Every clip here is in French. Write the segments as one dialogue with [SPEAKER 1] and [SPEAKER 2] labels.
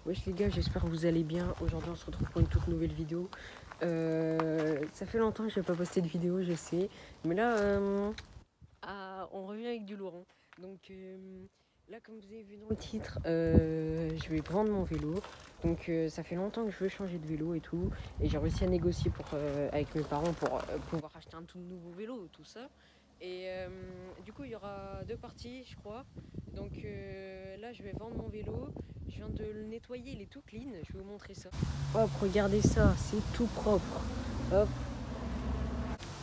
[SPEAKER 1] Wesh les gars, j'espère que vous allez bien. Aujourd'hui on se retrouve pour une toute nouvelle vidéo. Ça fait longtemps que je n'ai pas posté de vidéo, je sais. Mais là, on revient avec du lourd, hein. Donc là, comme vous avez vu dans le titre, je vais vendre mon vélo. Donc ça fait longtemps que je veux changer de vélo et tout. Et j'ai réussi à négocier avec mes parents pour pouvoir acheter un tout nouveau vélo, tout ça. Et du coup, il y aura deux parties, je crois. Donc là, je vais vendre mon vélo. Je viens de le nettoyer, il est tout clean. Je vais vous montrer ça. Hop, regardez ça, c'est tout propre. Hop.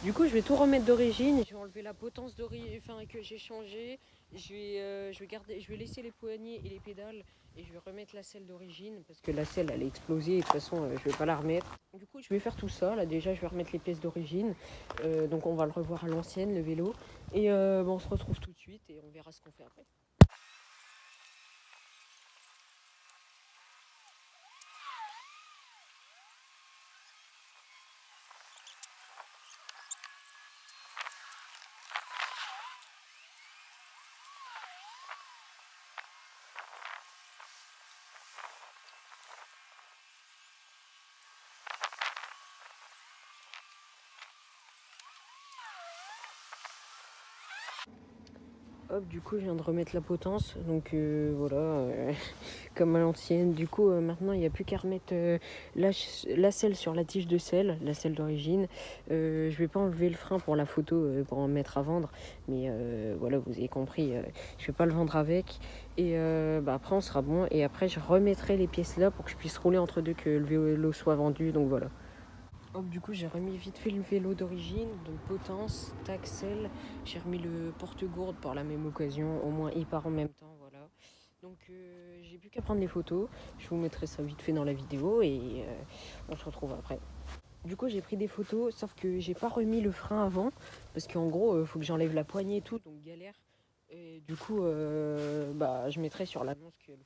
[SPEAKER 1] Du coup, je vais tout remettre d'origine. Je vais enlever la potence que j'ai changée. Je vais laisser les poignées et les pédales et je vais remettre la selle d'origine parce que la selle elle est explosée et de toute façon je vais pas la remettre. Du coup, je vais faire tout ça. Là déjà, je vais remettre les pièces d'origine. Donc on va le revoir à l'ancienne, le vélo. Et on se retrouve tout de suite et on verra ce qu'on fait après. Hop, du coup, je viens de remettre la potence, donc voilà, comme à l'ancienne. Du coup, maintenant, il n'y a plus qu'à remettre la selle sur la tige de selle, la selle d'origine. Je vais pas enlever le frein pour la photo, pour en mettre à vendre, mais voilà, vous avez compris, je vais pas le vendre avec. Et après, on sera bon. Et après, je remettrai les pièces là pour que je puisse rouler entre deux, que le vélo soit vendu, donc voilà. Hop, du coup, j'ai remis vite fait le vélo d'origine, donc potence, tac, selle. J'ai remis le porte-gourde par la même occasion, au moins il part en même temps, voilà. Donc j'ai plus qu'à prendre les photos. Je vous mettrai ça vite fait dans la vidéo et on se retrouve après. Du coup, j'ai pris des photos, sauf que j'ai pas remis le frein avant, parce qu'en gros, faut que j'enlève la poignée et tout, donc galère. Et du coup, je mettrai sur l'annonce que le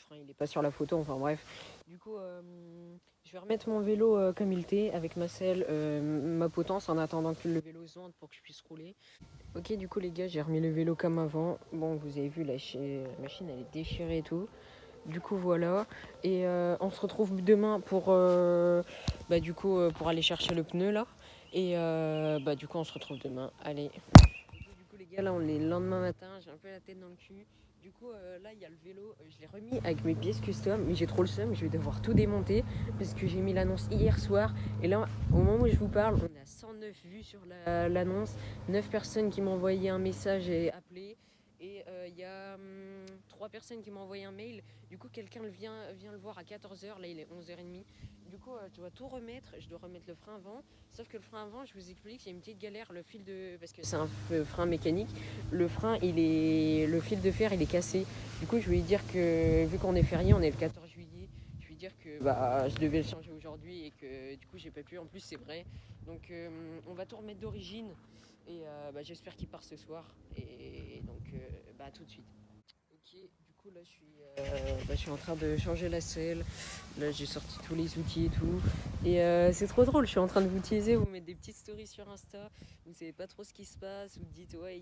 [SPEAKER 1] frein il est pas sur la photo, enfin bref. Du coup, je vais remettre mon vélo comme il était, avec ma selle, ma potence, en attendant que le vélo se vende pour que je puisse rouler. Ok, du coup les gars, j'ai remis le vélo comme avant. Bon, vous avez vu, la machine elle est déchirée et tout. Du coup voilà, et on se retrouve demain pour aller chercher le pneu là. Et du coup on se retrouve demain. Allez. Du coup les gars, là on est le lendemain matin, j'ai un peu la tête dans le cul. Du coup là il y a le vélo, je l'ai remis avec mes pièces custom, mais j'ai trop le seum, je vais devoir tout démonter parce que j'ai mis l'annonce hier soir. Et là au moment où je vous parle, on est à 109 vues sur l'annonce, 9 personnes qui m'ont envoyé un message et appelé. Et il y a 3 personnes qui m'ont envoyé un mail. Du coup, quelqu'un vient le voir à 14h. Là, il est 11h30. Du coup, je dois tout remettre. Je dois remettre le frein avant. Sauf que le frein avant, je vous explique, il y a une petite galère. Parce que c'est un frein mécanique. Le fil de fer, il est cassé. Du coup, je vais lui dire que, vu qu'on est férié, on est le 14 juillet. Je vais lui dire que je devais le changer aujourd'hui et que du coup, j'ai pas pu. En plus, c'est vrai. Donc, on va tout remettre d'origine. Et j'espère qu'il part ce soir. Et donc, tout de suite. Ok, du coup là je suis en train de changer la selle. Là j'ai sorti tous les outils et tout. Et c'est trop drôle, je suis en train de vous teaser, vous mettez des petites stories sur Insta. Vous savez pas trop ce qui se passe, vous dites ouais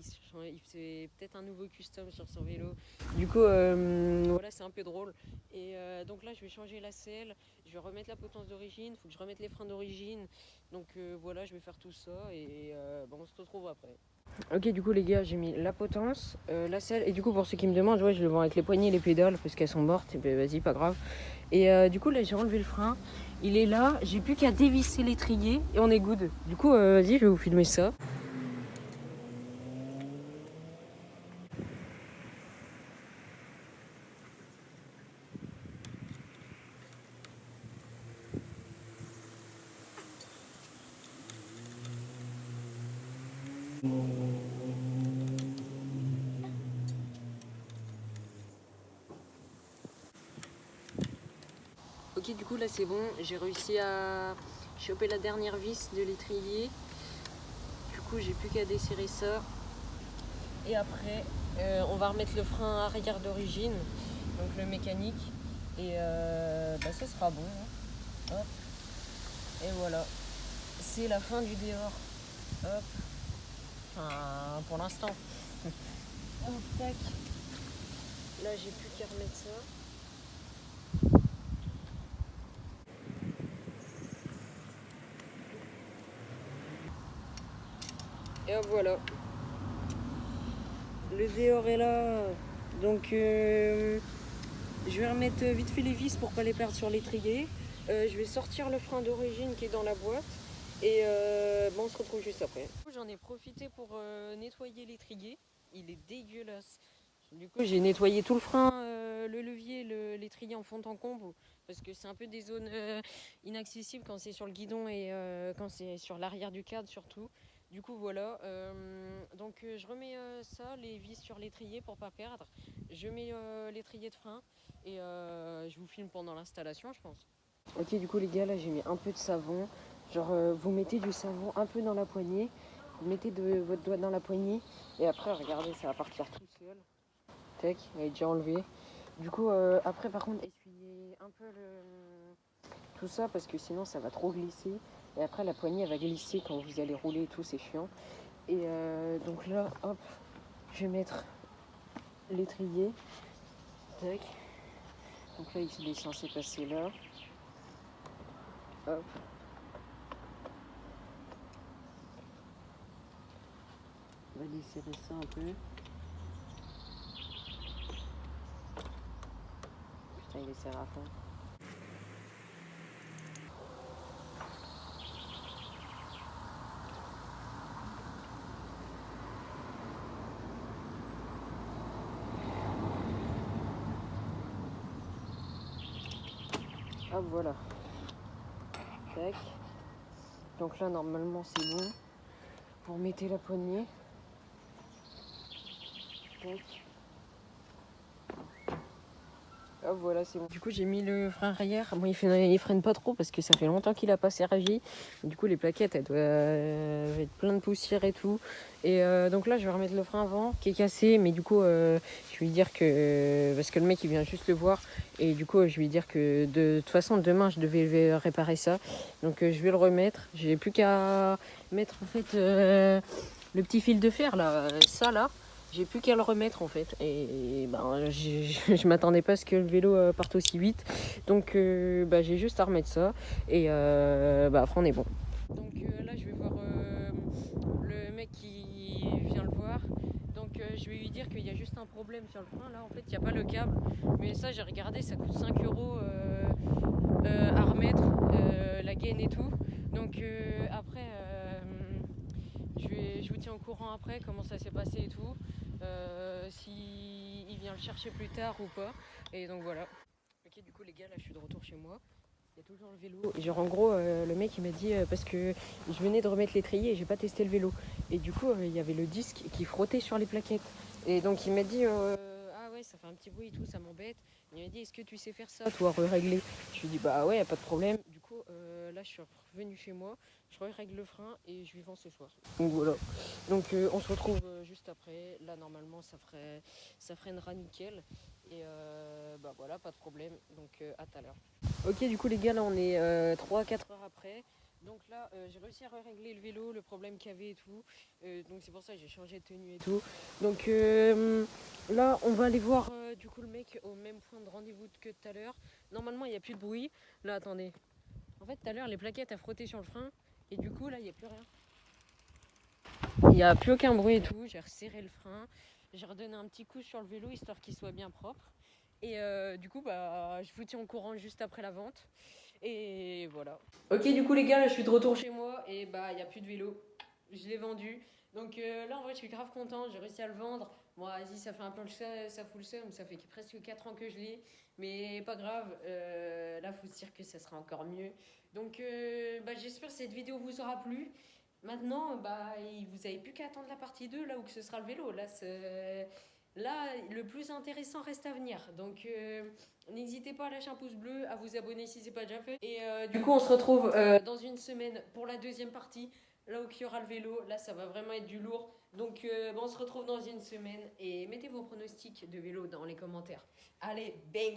[SPEAKER 1] il fait peut-être un nouveau custom sur son vélo. Du coup voilà, c'est un peu drôle. Et donc là je vais changer la selle, je vais remettre la potence d'origine, il faut que je remette les freins d'origine. Donc voilà, je vais faire tout ça et on se retrouve après. Ok, du coup les gars, j'ai mis la potence, la selle, et du coup pour ceux qui me demandent, ouais, je le vends avec les poignées et les pédales parce qu'elles sont mortes, et ben vas-y, pas grave. Et du coup là j'ai enlevé le frein, il est là, j'ai plus qu'à dévisser l'étrier et on est good. Du coup vas-y, je vais vous filmer ça. Ok, du coup là c'est bon, j'ai réussi à choper la dernière vis de l'étrier. Du coup j'ai plus qu'à desserrer ça. Et après on va remettre le frein arrière d'origine, donc le mécanique. Et ça sera bon, hein. Hop. Et voilà. C'est la fin du dehors. Hop. Enfin, pour l'instant. Hop, tac. Là, j'ai plus qu'à remettre ça. hop, voilà. Le dehors est là. Donc je vais remettre vite fait les vis pour pas les perdre sur l'étrier. Je vais sortir le frein d'origine qui est dans la boîte. Et on se retrouve juste après. J'en ai profité pour nettoyer l'étrier. Il est dégueulasse. Du coup, j'ai nettoyé tout le frein, le levier, l'étrier en fond en comble. Parce que c'est un peu des zones inaccessibles quand c'est sur le guidon et quand c'est sur l'arrière du cadre surtout. Du coup, voilà. Donc, je remets ça, les vis sur l'étrier pour pas perdre. Je mets l'étrier de frein et je vous filme pendant l'installation, je pense. Ok, du coup, les gars, là, j'ai mis un peu de savon. Genre, vous mettez du savon un peu dans la poignée. Vous mettez votre doigt dans la poignée. Et après, regardez, ça va partir tout seul. Tac, elle est déjà enlevée. Du coup, après, par contre, essuyez un peu tout ça parce que sinon, ça va trop glisser. Et après, la poignée, elle va glisser quand vous allez rouler et tout, c'est chiant. Et donc là, hop, je vais mettre l'étrier. Tac. Donc là, il est censé passer là. Hop. On va desserrer ça un peu. Putain, il est serré à fond. Hop, voilà. Tac. Donc là, normalement, c'est bon. Vous remettez la poignée. Tac. Hop, voilà, c'est bon. Du coup, j'ai mis le frein arrière. Bon, il freine pas trop parce que ça fait longtemps qu'il a pas servi. Du coup, les plaquettes, elles doivent être plein de poussière et tout. Et donc là, je vais remettre le frein avant qui est cassé. Mais du coup, je vais lui dire que... parce que le mec, il vient juste le voir. Et du coup, je vais lui dire que de toute façon, demain, je devais réparer ça. Donc, je vais le remettre. J'ai plus qu'à mettre, en fait, le petit fil de fer, là. Ça, là. J'ai plus qu'à le remettre en fait et ben, je m'attendais pas à ce que le vélo parte aussi vite donc j'ai juste à remettre ça et après on est bon. Donc là je vais voir le mec qui vient le voir donc je vais lui dire qu'il y a juste un problème sur le frein là en fait il n'y a pas le câble mais ça j'ai regardé ça coûte 5 € à remettre la gaine et tout donc après je vous tiens au courant après comment ça s'est passé et tout, si il vient le chercher plus tard ou pas. Et donc voilà. Ok, du coup les gars, là je suis de retour chez moi. Il y a toujours le vélo. Et genre en gros, le mec il m'a dit parce que je venais de remettre l'étrier et j'ai pas testé le vélo. Et du coup, il y avait le disque qui frottait sur les plaquettes. Et donc il m'a dit ah ouais, ça fait un petit bruit et tout, ça m'embête. Il m'a dit est-ce que tu sais faire ça, toi, régler. Je lui ai dit bah ouais, y a pas de problème. Du coup, là je suis revenu chez moi, je règle le frein et je lui vends ce soir. Donc voilà. Donc on se retrouve juste après. Là normalement ça freinera nickel. Et voilà, pas de problème. Donc à tout à l'heure. Ok, du coup les gars, là on est 3-4 heures après. Donc là j'ai réussi à régler le vélo, le problème qu'il y avait et tout. Donc c'est pour ça que j'ai changé de tenue et tout. Donc là on va aller voir du coup le mec au même point de rendez-vous que tout à l'heure. Normalement il n'y a plus de bruit. Là attendez. En fait tout à l'heure les plaquettes a frotté sur le frein. Et du coup là il n'y a plus rien. Il n'y a plus aucun bruit et tout. J'ai resserré le frein. J'ai redonné un petit coup sur le vélo histoire qu'il soit bien propre. Et du coup, je vous tiens au courant juste après la vente. Et voilà. Ok, du coup, les gars, là, je suis de retour chez moi. Et il n'y a plus de vélo. Je l'ai vendu. Donc là, en vrai, je suis grave content. J'ai réussi à le vendre. Bon, vas-y, ça fait un peu le seum, ça fout le seum. Ça fait presque 4 ans que je l'ai. Mais pas grave. Là, il faut se dire que ça sera encore mieux. Donc, j'espère que cette vidéo vous aura plu. Maintenant, vous n'avez plus qu'à attendre la partie 2, là où que ce sera le vélo. Là, le plus intéressant reste à venir. Donc, n'hésitez pas à lâcher un pouce bleu, à vous abonner si ce n'est pas déjà fait. Et du coup, on se retrouve dans une semaine pour la deuxième partie, là où il y aura le vélo. Là, ça va vraiment être du lourd. Donc, on se retrouve dans une semaine. Et mettez vos pronostics de vélo dans les commentaires. Allez, bang!